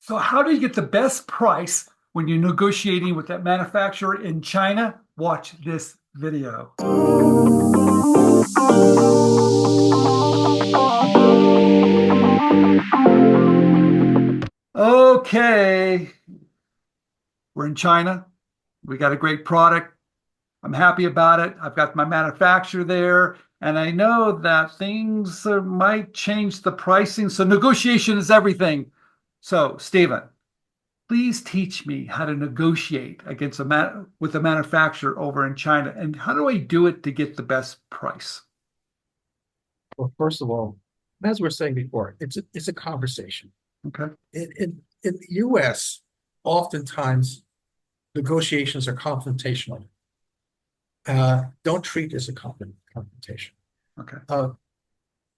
So how do you get the best price when you're negotiating with that manufacturer in China? Watch this video. Okay, we're in China. We got a great product. I'm happy about it. I've got my manufacturer there, and I know that things might change the pricing. So negotiation is everything. So, Steven, please teach me how to negotiate against with a manufacturer over in China, and how do I do it to get the best price? Well, first of all, as we were saying before, it's a conversation. Okay. In the US, oftentimes negotiations are confrontational. Don't treat it as a confrontation. Okay. Uh,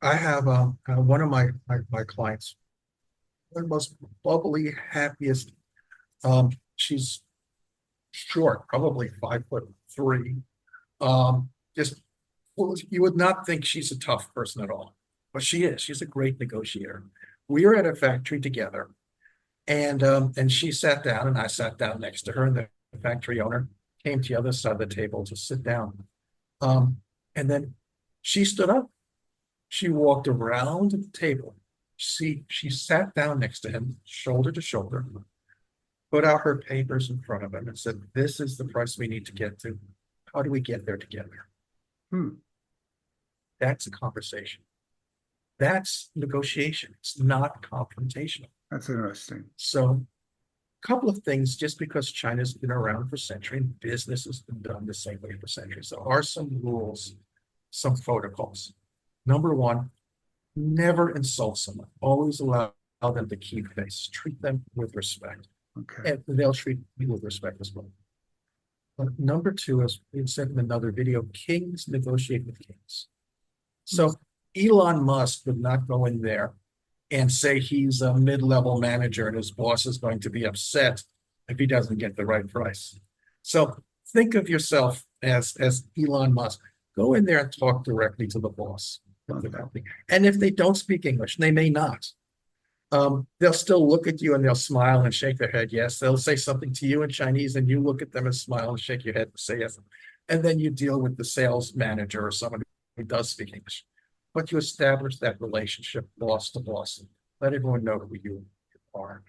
I have one of my clients, one of the most bubbly, happiest. She's short, probably 5'3". Just well, you would not think she's a tough person at all, but she is. She's a great negotiator. We were at a factory together, and she sat down, and I sat down next to her, and the factory owner came to the other side of the table to sit down. And then she stood up. She walked around the table. She sat down next to him, shoulder to shoulder, put out her papers in front of him, and said, "This is the price we need to get to. How do we get there together?" Hmm. That's a conversation. That's negotiation. It's not confrontational. That's interesting. So, a couple of things, just because China's been around for centuries and business has been done the same way for centuries, there are some rules, some protocols. Number one, never insult someone. Always allow them to keep face. Treat them with respect. Okay. And they'll treat you with respect as well. But number two, as we said in another video, kings negotiate with kings. So Elon Musk would not go in there and say he's a mid-level manager and his boss is going to be upset if he doesn't get the right price. So think of yourself as Elon Musk. Go in there and talk directly to the boss of the company. And if they don't speak English, they may not. They'll still look at you and they'll smile and shake their head yes. They'll say something to you in Chinese and you look at them and smile and shake your head and say yes. And then you deal with the sales manager or someone who does speak English. But you establish that relationship boss to boss. Let everyone know who you are.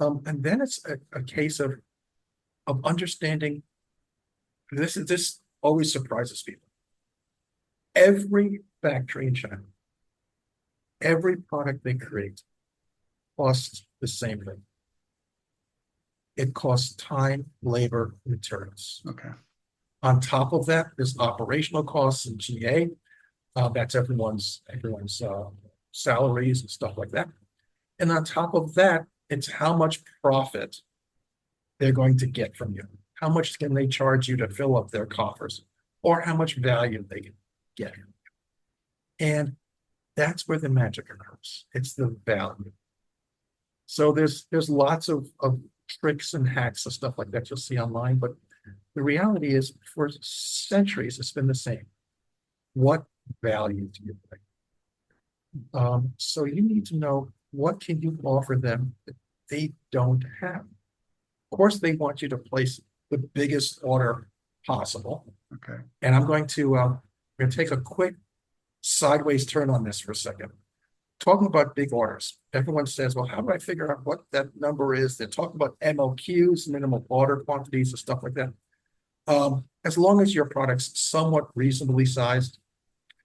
And then it's a case of understanding. This always surprises people. Every factory in China, every product they create costs the same thing. It costs time, labor, materials. Okay. On top of that, there's operational costs and GA. That's everyone's salaries and stuff like that. And on top of that, it's how much profit they're going to get from you. How much can they charge you to fill up their coffers, or how much value they can get. And that's where the magic occurs. It's the value. So there's lots of tricks and hacks and stuff like that you'll see online, but the reality is for centuries it's been the same. What value do you bring? So you need to know, what can you offer them that they don't have? Of course, they want you to place the biggest order possible. Okay. And I'm going to take a quick sideways turn on this for a second. Talking about big orders, everyone says, well, how do I figure out what that number is? They're talking about MOQs, minimum order quantities, and stuff like that. As long as your product's somewhat reasonably sized,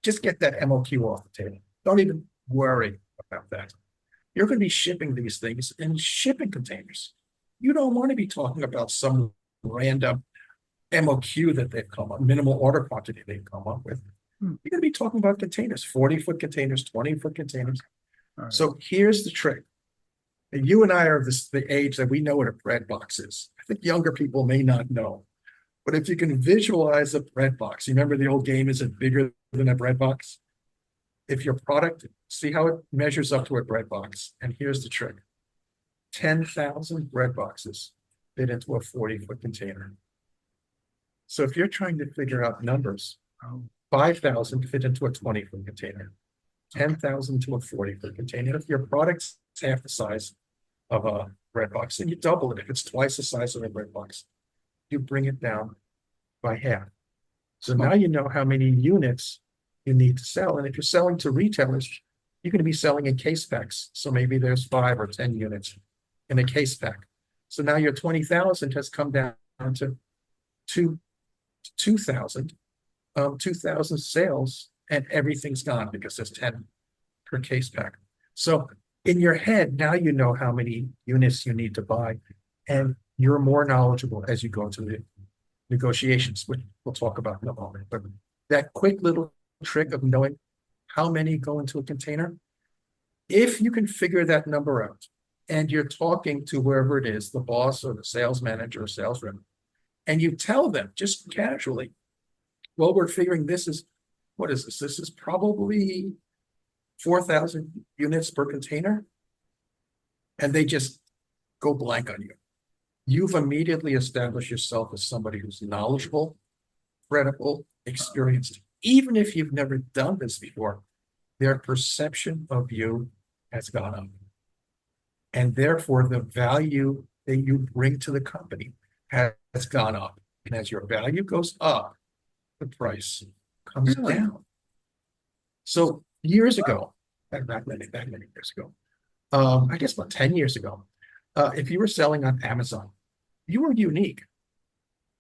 just get that MOQ off the table. Don't even worry about that. You're going to be shipping these things in shipping containers. You don't want to be talking about some random MOQ that they've come up, minimal order quantity they've come up with. You're going to be talking about containers, 40-foot containers, 20-foot containers. Right. So here's the trick. And you and I are the age that we know what a bread box is. I think younger people may not know. But if you can visualize a bread box, you remember the old game, is it bigger than a bread box? If your product, see how it measures up to a bread box. And here's the trick. 10,000 bread boxes fit into a 40-foot container. So if you're trying to figure out numbers, 5,000 fit into a 20-foot container, 10,000 to a 40-foot container. If your product's half the size, of a bread box, and you double it. If it's twice the size of a bread box, you bring it down by half. So now you know how many units you need to sell. And if you're selling to retailers, you're going to be selling in case packs. So maybe there's 5 or 10 units in a case pack. So now your 20,000 has come down to 2,000, 2,000 sales, and everything's gone because there's 10 per case pack. So in your head, now you know how many units you need to buy, and you're more knowledgeable as you go into the negotiations, which we'll talk about in a moment. But that quick little trick of knowing how many go into a container, if you can figure that number out, and you're talking to whoever it is, the boss or the sales manager or sales rep, and you tell them just casually, well, we're figuring this is, what is this? This is probably 4,000 units per container. And they just go blank on you. You've immediately established yourself as somebody who's knowledgeable, credible, experienced. Even if you've never done this before, their perception of you has gone up. And therefore, the value that you bring to the company has gone up. And as your value goes up, the price comes down. So years ago, back many years ago, I guess about 10 years ago, if you were selling on Amazon, you were unique.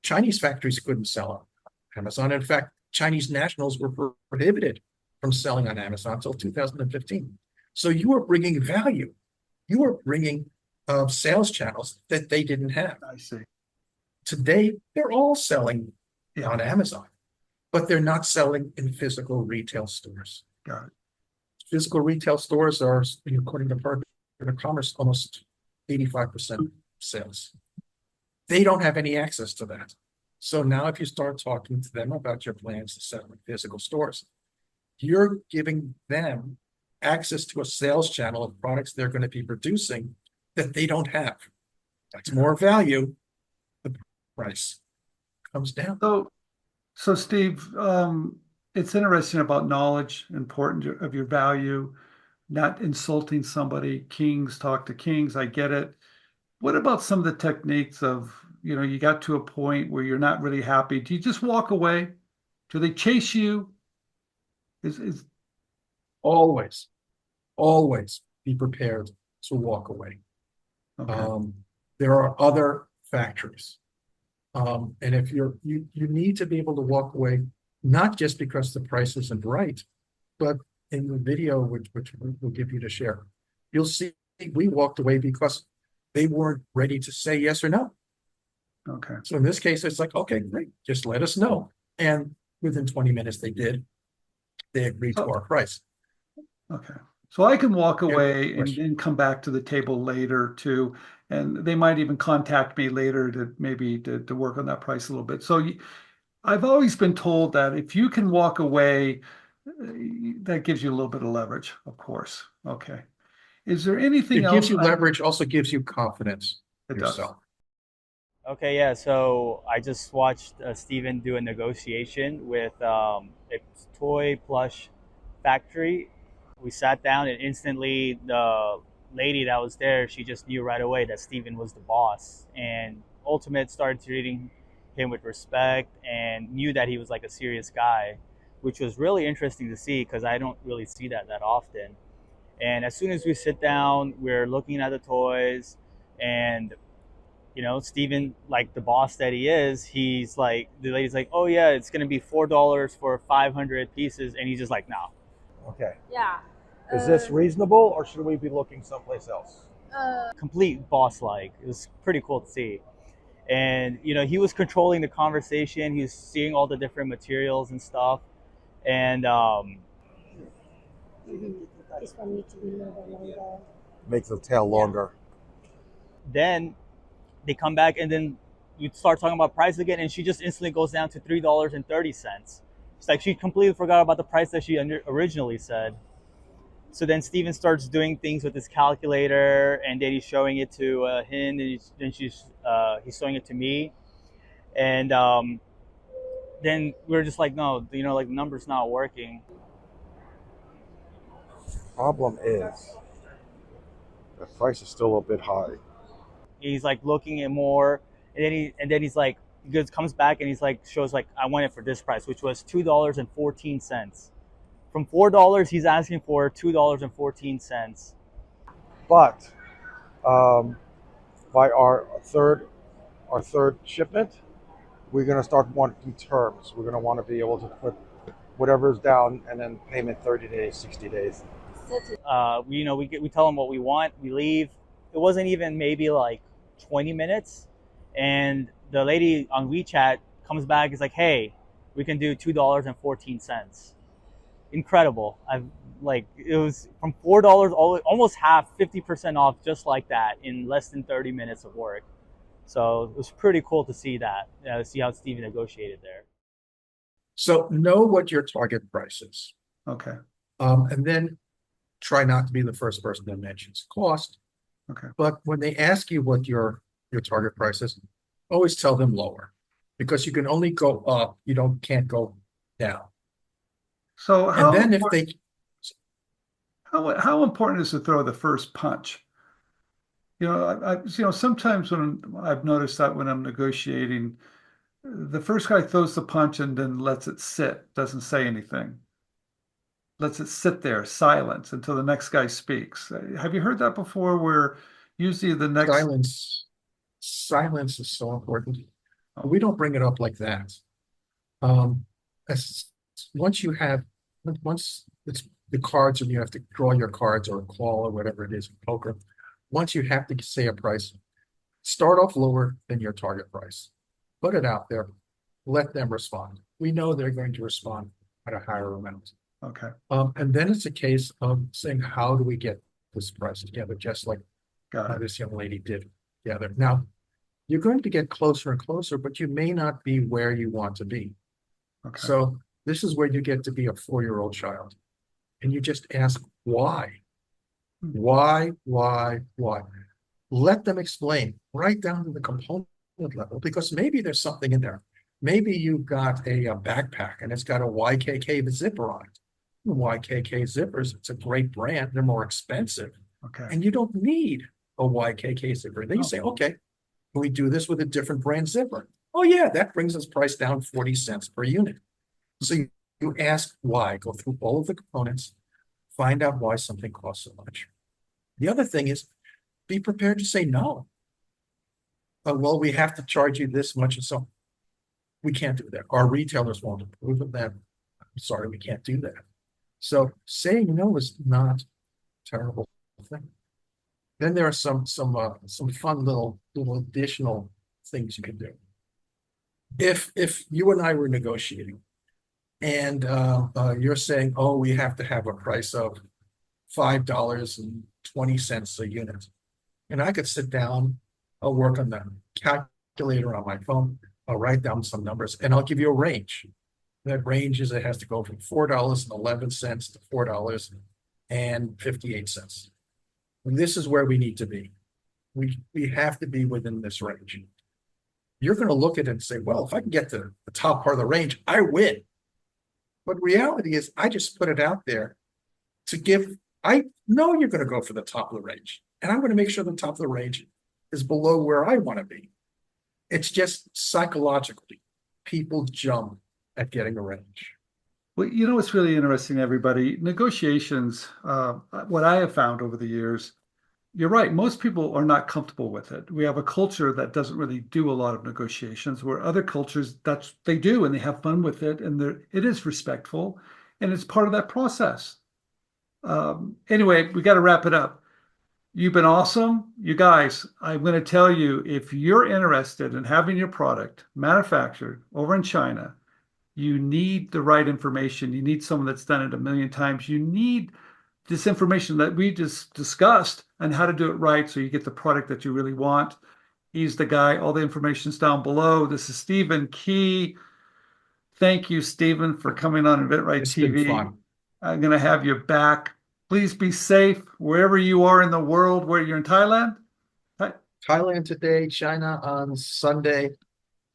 Chinese factories couldn't sell on Amazon. In fact, Chinese nationals were prohibited from selling on Amazon until 2015. So you were bringing value. You were bringing sales channels that they didn't have. I see. Today, they're all selling on Amazon, but they're not selling in physical retail stores. Got it. Physical retail stores are, according to Department of Commerce, almost 85% sales. They don't have any access to that. So now if you start talking to them about your plans to sell in physical stores, you're giving them access to a sales channel of products they're going to be producing that they don't have. That's more value. The price comes down. So Steve, it's interesting about knowledge, important of your value, not insulting somebody. Kings talk to kings. I get it. What about some of the techniques of, you got to a point where you're not really happy? Do you just walk away? Do they chase you? Is Always be prepared to walk away. okay. There are other factors. And if you need to be able to walk away, not just because the price isn't right, but in the video, which we'll give you to share, you'll see we walked away because they weren't ready to say yes or no. Okay. So in this case, it's like, okay, great, just let us know. And within 20 minutes, they did. They agreed to our price. Okay. So I can walk away and question. then come back to the table later too, and they might even contact me later to maybe to work on that price a little bit. So I've always been told that if you can walk away, that gives you a little bit of leverage, of course. Okay. Is there anything It else? gives you leverage, also gives you confidence in It does. yourself. Okay, yeah. So I just watched Steven do a negotiation with a toy plush factory. We sat down, and instantly the lady that was there, she just knew right away that Steven was the boss. And Ultimate started treating him with respect and knew that he was like a serious guy, which was really interesting to see because I don't really see that often. And as soon as we sit down, we're looking at the toys, and Steven, like the boss that he is, he's like, the lady's like, oh yeah, it's gonna be $4 for 500 pieces, and he's just like, no. Okay. Yeah. Is this reasonable, or should we be looking someplace else? Complete boss like. It was pretty cool to see. And he was controlling the conversation. He was seeing all the different materials and stuff. And This one needs to be a little bit longer. Make the tail longer. then they come back, and then you start talking about price again, and she just instantly goes down to $3.30. It's like she completely forgot about the price that she originally said. So then Steven starts doing things with his calculator, and then he's showing it to him, and then he's showing it to me. And then we're just like, no, like the number's not working. Problem is, The price is still a bit high. He's like looking at more, and then he's like, comes back and he's like, shows like, I want it for this price, which was $2.14. From $4, he's asking for $2.14. But by our third shipment, we're gonna start wanting terms. We're gonna want to be able to put whatever's down and then payment 30 days, 60 days. We tell them what we want, we leave. It wasn't even maybe like 20 minutes, and the lady on WeChat comes back, is like, hey, we can do $2.14. Incredible. It was from $4, almost half, 50% off, just like that, in less than 30 minutes of work. So it was pretty cool to see that, see how Steven negotiated there. So know what your target price is. Okay. And then try not to be the first person that mentions cost. Okay. But when they ask you what your target price is, always tell them lower, because you can only go up, you can't go down. So And then if they how important is to throw the first punch? Sometimes when I've noticed that when I'm negotiating, the first guy throws the punch and then lets it sit, doesn't say anything. Lets it sit there, silence, until the next guy speaks. Have you heard that before, where usually the next... Silence is so important. We don't bring it up like that. Once it's the cards and you have to draw your cards or a call or whatever it is in poker, once you have to say a price, start off lower than your target price. Put it out there. Let them respond. We know they're going to respond at a higher amount. Okay. And then it's a case of saying, how do we get this price together? Just like this young lady did together. Now, you're going to get closer and closer, but you may not be where you want to be. Okay. So this is where you get to be a 4-year-old child. And you just ask, why? Why? Let them explain right down to the component level, because maybe there's something in there. Maybe you've got a backpack and it's got a YKK zipper on it. YKK zippers, it's a great brand. They're more expensive. Okay. And you don't need a YKK zipper. Then you say, okay, can we do this with a different brand zipper? Oh yeah, that brings us price down 40 cents per unit. So you ask why, go through all of the components, find out why something costs so much. The other thing is, be prepared to say no. Well, we have to charge you this much, and so we can't do that. Our retailers won't approve of that. I'm sorry, we can't do that. So saying no is not a terrible thing. Then there are some fun little additional things you can do. If you and I were negotiating, and you're saying, oh, we have to have a price of $5.20 a unit, and I could sit down, I'll work on the calculator on my phone, I'll write down some numbers, and I'll give you a range. That range is, it has to go from $4.11 to $4.58. And this is where we need to be. We have to be within this range. You're going to look at it and say, well, if I can get to the top part of the range, I win. But reality is, I just put it out there to give, I know you're going to go for the top of the range. And I'm going to make sure the top of the range is below where I want to be. It's just psychologically, people jump at getting a range. Well, what's really interesting, everybody, negotiations, what I have found over the years, you're right, most people are not comfortable with it. We have a culture that doesn't really do a lot of negotiations, where other cultures, they do, and they have fun with it, and it is respectful, and it's part of that process. Anyway, we got to wrap it up. You've been awesome. You guys, I'm going to tell you, if you're interested in having your product manufactured over in China, you need the right information. You need someone that's done it a million times. You need this information that we just discussed and how to do it right so you get the product that you really want. He's the guy. All the information's down below. This is Steven Key. Thank you, Steven, for coming on inventRight TV. I'm going to have you back. Please be safe wherever you are in the world. Where you're in Thailand? Thailand today, China on Sunday.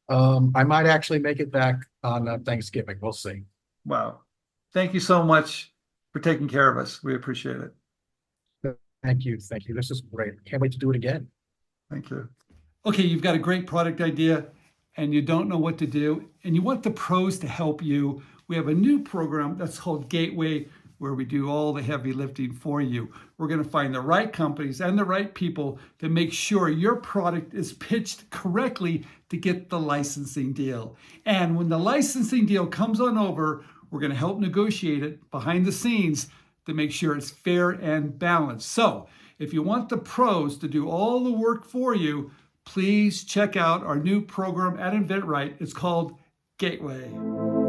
I might actually make it back on Thanksgiving. We'll see. Wow. Thank you so much for taking care of us. We appreciate it. Thank you. Thank you. This is great. Can't wait to do it again. Thank you. Okay, you've got a great product idea and you don't know what to do, and you want the pros to help you. We have a new program that's called Gateway, where we do all the heavy lifting for you. We're going to find the right companies and the right people to make sure your product is pitched correctly to get the licensing deal. And when the licensing deal comes on over, we're going to help negotiate it behind the scenes to make sure it's fair and balanced. So if you want the pros to do all the work for you, please check out our new program at inventRight. It's called Gateway.